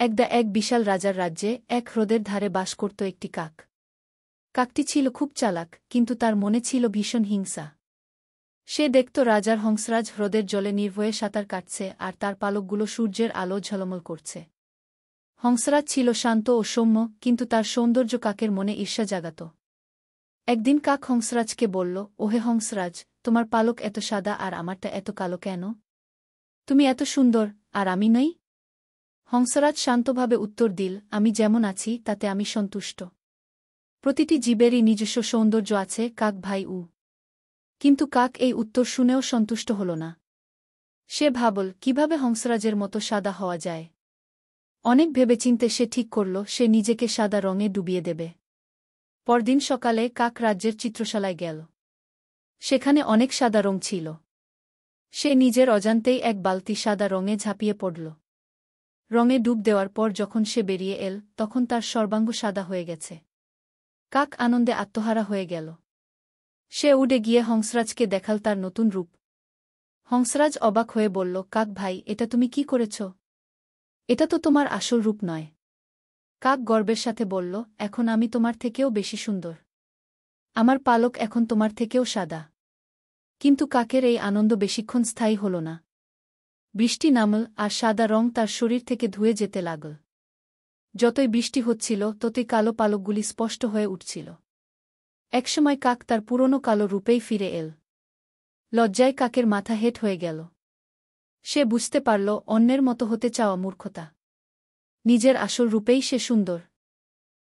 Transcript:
এক বিশাল রাজার রাজ্যে এক হ্রদের ধারে বাস করত একটি কাক। কাকটি ছিল খুব চালাক, কিন্তু তার মনে ছিল ভীষণ হিংসা। সে দেখত রাজার হংসরাজ হ্রদের জলে নির্ভয়ে সাঁতার কাটছে আর তার পালকগুলো সূর্যের আলো ঝলমল করছে। হংসরাজ ছিল শান্ত ও সৌম্য, কিন্তু তার সৌন্দর্য কাকের মনে ঈর্ষা জাগাত। একদিন কাক হংসরাজকে বলল, ওহে হংসরাজ, তোমার পালক এত সাদা আর আমারটা এত কালো কেন? তুমি এত সুন্দর, আর আমি নই? হংসরাজ শান্তভাবে উত্তর দিল, আমি যেমন আছি তাতে আমি সন্তুষ্ট। প্রতিটি জীবেরই নিজস্ব সৌন্দর্য আছে কাক ভাই উ। কিন্তু কাক এই উত্তর শুনেও সন্তুষ্ট হল না। সে ভাবল, কিভাবে হংসরাজের মতো সাদা হওয়া যায়। অনেক ভেবেচিন্তে সে ঠিক করল সে নিজেকে সাদা রঙে ডুবিয়ে দেবে। পরদিন সকালে কাক রাজ্যের চিত্রশালায় গেল। সেখানে অনেক সাদা রং ছিল। সে নিজের অজান্তেই এক বালতি সাদা রঙে ঝাঁপিয়ে পড়ল। রঙে ডুব দেওয়ার পর যখন সে বেরিয়ে এল, তখন তার সর্বাঙ্গ সাদা হয়ে গেছে। কাক আনন্দে আত্মহারা হয়ে গেল। সে উড়ে গিয়ে হংসরাজকে দেখাল তার নতুন রূপ। হংসরাজ অবাক হয়ে বলল, কাক ভাই, এটা তুমি কি করেছ? এটা তো তোমার আসল রূপ নয়। কাক গর্বের সাথে বলল, এখন আমি তোমার থেকেও বেশি সুন্দর। আমার পালক এখন তোমার থেকেও সাদা। কিন্তু কাকের এই আনন্দ বেশিক্ষণ স্থায়ী হল না। বৃষ্টি নামল আর সাদা রং তার শরীর থেকে ধুয়ে যেতে লাগল। যতই বৃষ্টি হচ্ছিল ততই কালো পালকগুলি স্পষ্ট হয়ে উঠছিল। একসময় কাক তার পুরনো কালো রূপেই ফিরে এল। লজ্জায় কাকের মাথা হেঁট হয়ে গেল। সে বুঝতে পারল অন্যের মতো হতে চাওয়া মূর্খতা। নিজের আসল রূপেই সে সুন্দর।